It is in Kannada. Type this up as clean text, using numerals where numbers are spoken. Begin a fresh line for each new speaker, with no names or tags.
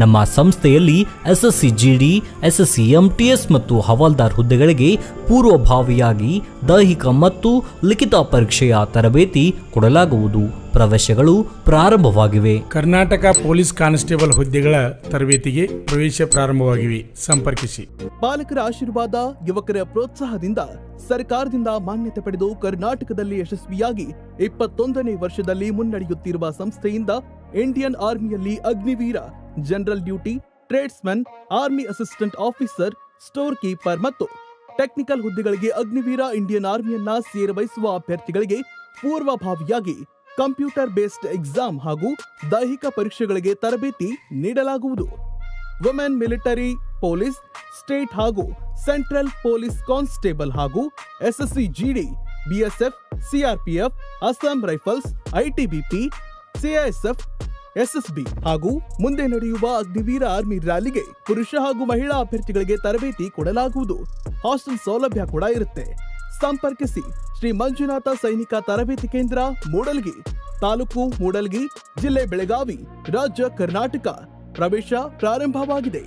ನಮ್ಮ ಸಂಸ್ಥೆಯಲ್ಲಿ ಎಸ್ಎಸ್ಸಿ ಜಿಡಿ, ಎಸ್ಎಸ್ಸಿ ಎಂಟಿಎಸ್ ಮತ್ತು ಹವಾಲ್ದಾರ್ ಹುದ್ದೆಗಳಿಗೆ ಪೂರ್ವಭಾವಿಯಾಗಿ ದೈಹಿಕ ಮತ್ತು ಲಿಖಿತ ಪರೀಕ್ಷೆಯ ತರಬೇತಿ ಕೊಡಲಾಗುವುದು. ಪ್ರವೇಶಗಳು ಪ್ರಾರಂಭವಾಗಿವೆ.
ಕರ್ನಾಟಕ ಪೊಲೀಸ್ ಕಾನ್ಸ್ಟೇಬಲ್ ಹುದ್ದೆಗಳ ತರಬೇತಿಗೆ ಪ್ರವೇಶ ಪ್ರಾರಂಭವಾಗಿವೆ. ಸಂಪರ್ಕಿಸಿ.
ಪಾಲಕರ ಆಶೀರ್ವಾದ, ಯುವಕರ ಪ್ರೋತ್ಸಾಹದಿಂದ ಸರ್ಕಾರದಿಂದ ಮಾನ್ಯತೆ ಪಡೆದು ಕರ್ನಾಟಕದಲ್ಲಿ ಯಶಸ್ವಿಯಾಗಿ 21ನೇ ವರ್ಷದಲ್ಲಿ ಮುನ್ನಡೆಯುತ್ತಿರುವ ಸಂಸ್ಥೆಯಿಂದ ಇಂಡಿಯನ್ ಆರ್ಮಿಯಲ್ಲಿ Agniveer, general duty, tradesman, army assistant officer, store keeper ಮತ್ತು ಟೆಕ್ನಿಕಲ್ ಹುದ್ದೆಗಳಿಗೆ ಅಗ್ನಿವೀರ ಇಂಡಿಯನ್ ಆರ್ಮಿಯನ್ನ ಸೇರಬಯಸುವ ಅಭ್ಯರ್ಥಿಗಳಿಗೆ ಪೂರ್ವಭಾವಿಯಾಗಿ ಕಂಪ್ಯೂಟರ್ ಬೇಸ್ಡ್ ಎಕ್ಸಾಮ್ ಹಾಗೂ ದೈಹಿಕ ಪರೀಕ್ಷೆಗಳಿಗೆ ತರಬೇತಿ ನೀಡಲಾಗುವುದು. ವುಮೆನ್ ಮಿಲಿಟರಿ, ಪೊಲೀಸ್, ಸ್ಟೇಟ್ ಹಾಗೂ ಸೆಂಟ್ರಲ್ ಪೊಲೀಸ್ ಕಾನ್ಸ್ಟೇಬಲ್ ಹಾಗೂ SSC GD, BSF, CRPF, Assam Rifles, ITBP, CISF, SSB ಹಾಗೂ ಮುಂದೆ ನಡೆಯುವ ಅಗ್ನಿವೀರ ಆರ್ಮಿ ರ್ಯಾಲಿಗೆ ಪುರುಷ ಹಾಗೂ ಮಹಿಳಾ ಅಭ್ಯರ್ಥಿಗಳಿಗೆ ತರಬೇತಿ ಕೊಡಲಾಗುವುದು. ಹಾಸ್ಟೆಲ್ ಸೌಲಭ್ಯ ಕೂಡ ಇರುತ್ತೆ. ಸಂಪರ್ಕಿಸಿ. ಶ್ರೀ ಮಂಜುನಾಥ ಸೈನಿಕ ತರಬೇತಿ ಕೇಂದ್ರ, ಮೂಡಲ್ಗಿ, ತಾಲೂಕು ಮೂಡಲ್ಗಿ, ಜಿಲ್ಲೆ ಬೆಳಗಾವಿ, ರಾಜ್ಯ ಕರ್ನಾಟಕ. ಪ್ರವೇಶ ಪ್ರಾರಂಭವಾಗಿದೆ.